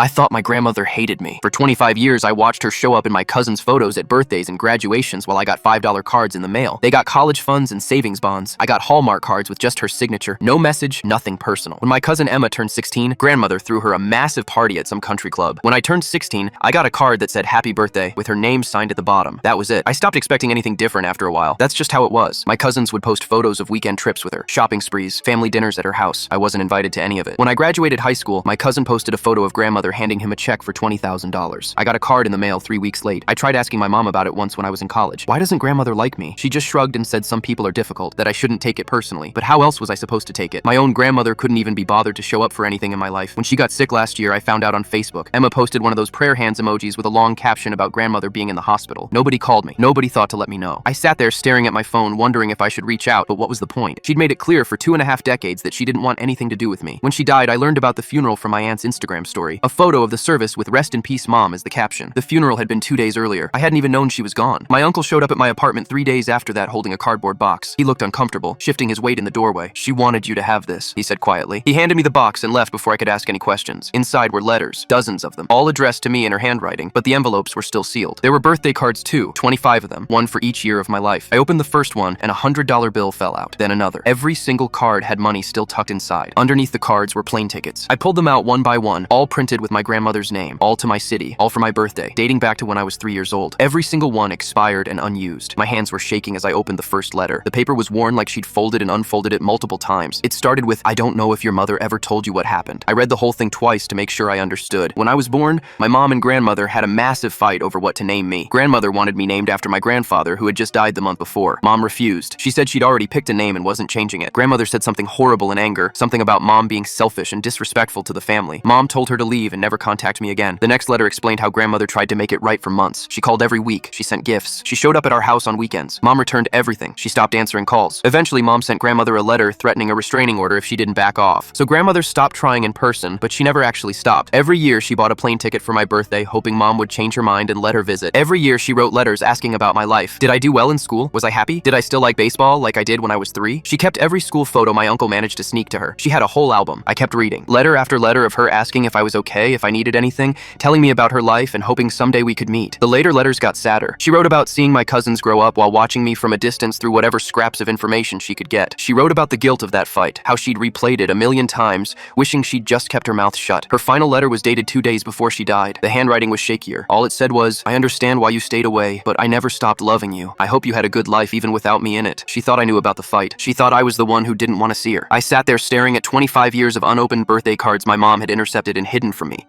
I thought my grandmother hated me. For 25 years, I watched her show up in my cousin's photos at birthdays and graduations while I got $5 cards in the mail. They got college funds and savings bonds. I got Hallmark cards with just her signature. No message, nothing personal. When my cousin Emma turned 16, grandmother threw her a massive party at some country club. When I turned 16, I got a card that said happy birthday with her name signed at the bottom. That was it. I stopped expecting anything different after a while. That's just how it was. My cousins would post photos of weekend trips with her, shopping sprees, family dinners at her house. I wasn't invited to any of it. When I graduated high school, my cousin posted a photo of grandmother handing him a check for $20,000. I got a card in the mail 3 weeks late. I tried asking my mom about it once when I was in college. Why doesn't grandmother like me? She just shrugged and said some people are difficult, that I shouldn't take it personally. But how else was I supposed to take it? My own grandmother couldn't even be bothered to show up for anything in my life. When she got sick last year, I found out on Facebook. Emma posted one of those prayer hands emojis with a long caption about grandmother being in the hospital. Nobody called me. Nobody thought to let me know. I sat there staring at my phone, wondering if I should reach out, but what was the point? She'd made it clear for 2.5 decades that she didn't want anything to do with me. When she died, I learned about the funeral from my aunt's Instagram story. A photo of the service with "Rest in Peace, Mom" as the caption. The funeral had been 2 days earlier. I hadn't even known she was gone. My uncle showed up at my apartment 3 days after that holding a cardboard box. He looked uncomfortable, shifting his weight in the doorway. "She wanted you to have this," he said quietly. He handed me the box and left before I could ask any questions. Inside were letters, dozens of them, all addressed to me in her handwriting, but the envelopes were still sealed. There were birthday cards too, 25 of them, one for each year of my life. I opened the first one and a $100 bill fell out, then another. Every single card had money still tucked inside. Underneath the cards were plane tickets. I pulled them out one by one, all printed with my grandmother's name, all to my city, all for my birthday, dating back to when I was 3 years old. Every single one expired and unused. My hands were shaking as I opened the first letter. The paper was worn like she'd folded and unfolded it multiple times. It started with, "I don't know if your mother ever told you what happened." I read the whole thing twice to make sure I understood. When I was born, my mom and grandmother had a massive fight over what to name me. Grandmother wanted me named after my grandfather, who had just died the month before. Mom refused. She said she'd already picked a name and wasn't changing it. Grandmother said something horrible in anger, something about mom being selfish and disrespectful to the family. Mom told her to leave and never contact me again. The next letter explained how grandmother tried to make it right for months. She called every week. She sent gifts. She showed up at our house on weekends. Mom returned everything. She stopped answering calls. Eventually, Mom sent grandmother a letter threatening a restraining order if she didn't back off. So grandmother stopped trying in person, but she never actually stopped. Every year, she bought a plane ticket for my birthday, hoping mom would change her mind and let her visit. Every year, she wrote letters asking about my life. Did I do well in school? Was I happy? Did I still like baseball like I did when I was 3? She kept every school photo my uncle managed to sneak to her. She had a whole album. I kept reading. Letter after letter of her asking if I was okay, if I needed anything, telling me about her life and hoping someday we could meet. The later letters got sadder. She wrote about seeing my cousins grow up while watching me from a distance through whatever scraps of information she could get. She wrote about the guilt of that fight, how she'd replayed it a million times, wishing she'd just kept her mouth shut. Her final letter was dated 2 days before she died. The handwriting was shakier. All it said was, "I understand why you stayed away, but I never stopped loving you. I hope you had a good life even without me in it." She thought I knew about the fight. She thought I was the one who didn't want to see her. I sat there staring at 25 years of unopened birthday cards my mom had intercepted and hidden from me.